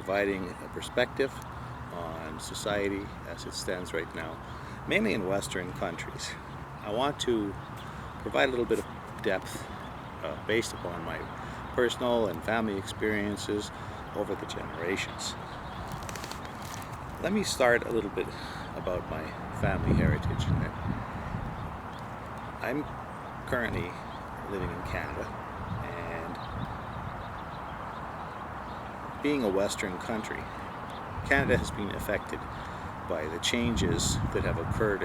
providing a perspective on society as it stands right now, mainly in Western countries. I want to provide a little bit of depth based upon my personal and family experiences over the generations. Let me start a little bit about my family heritage. I'm currently living in Canada, and being a Western country, Canada has been affected by the changes that have occurred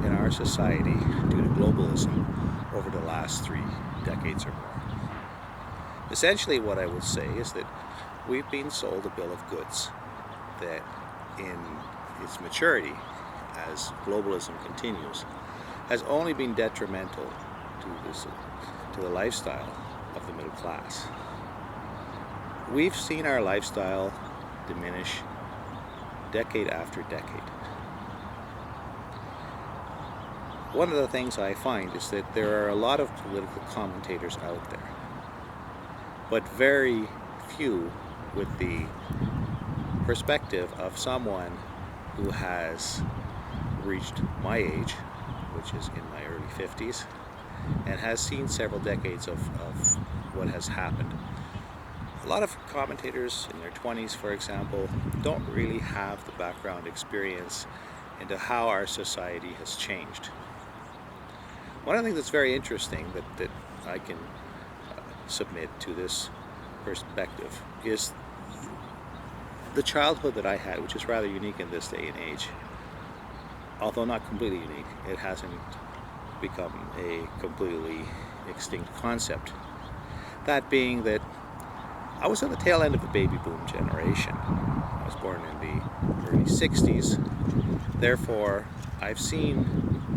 in our society due to globalism over the last 3 decades or more. Essentially, what I would say is that we've been sold a bill of goods that, in its maturity as globalism continues, has only been detrimental to the lifestyle of the middle class. We've seen our lifestyle diminish decade after decade. One of the things I find is that there are a lot of political commentators out there, but very few with the perspective of someone who has reached my age, which is in my early 50s, and has seen several decades of what has happened. A lot of commentators in their 20s, for example, don't really have the background experience into how our society has changed. One of the things that's very interesting that I can submit to this perspective is the childhood that I had, which is rather unique in this day and age. Although not completely unique, it hasn't become a completely extinct concept. That being that I was at the tail end of the baby boom generation. I was born in the early 60s. Therefore, I've seen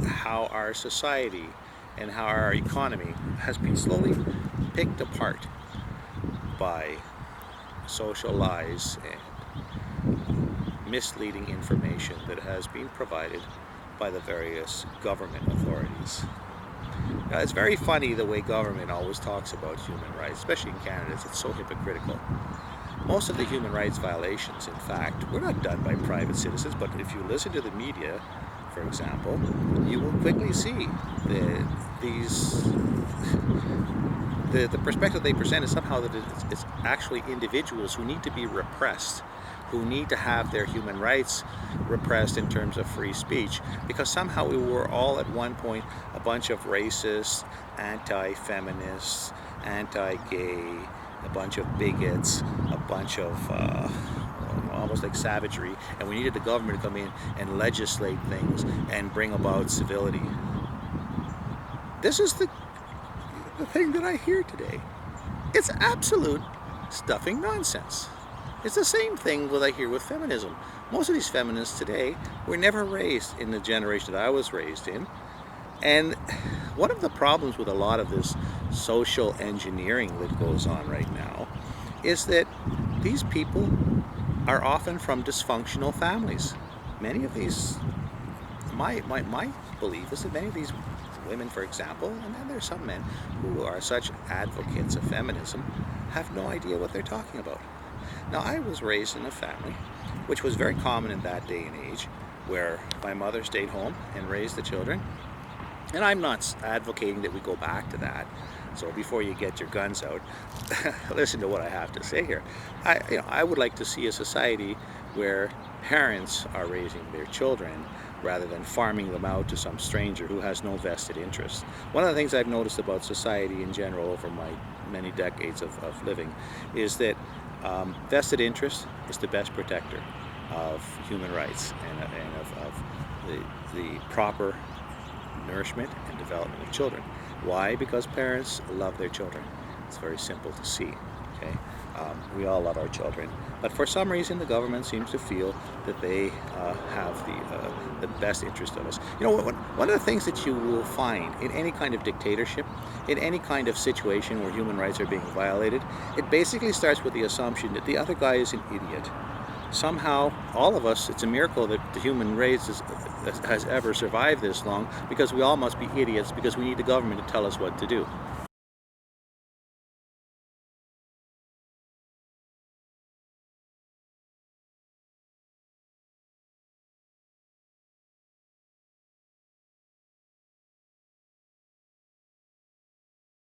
how our society and how our economy has been slowly picked apart by social lies and misleading information that has been provided by the various government authorities. Now, it's very funny the way government always talks about human rights, especially in Canada. It's so hypocritical. Most of the human rights violations, in fact, were not done by private citizens, but if you listen to the media, for example, you will quickly see that the perspective they present is somehow that it's actually individuals who need to be repressed, who need to have their human rights repressed in terms of free speech, because somehow we were all at one point a bunch of racists, anti-feminists, anti-gay, a bunch of bigots, a bunch of almost like savagery, and we needed the government to come in and legislate things and bring about civility. This is the thing that I hear today. It's absolute stuffing nonsense. It's the same thing that I hear with feminism. Most of these feminists today were never raised in the generation that I was raised in. And one of the problems with a lot of this social engineering that goes on right now is that these people are often from dysfunctional families. Many of these, my belief is that many of these women, for example, and then there's some men who are such advocates of feminism, have no idea what they're talking about. Now, I was raised in a family, which was very common in that day and age, where my mother stayed home and raised the children. And I'm not advocating that we go back to that. So before you get your guns out, listen to what I have to say here. I would like to see a society where parents are raising their children rather than farming them out to some stranger who has no vested interest. One of the things I've noticed about society in general over my many decades of living is that vested interest is the best protector of human rights and of the proper nourishment and development of children. Why? Because parents love their children. It's very simple to see. Okay, we all love our children, but for some reason the government seems to feel that they have the best interest of us. You know, one of the things that you will find in any kind of dictatorship, in any kind of situation where human rights are being violated, it basically starts with the assumption that the other guy is an idiot. Somehow, all of us, it's a miracle that the human race has ever survived this long, because we all must be idiots because we need the government to tell us what to do.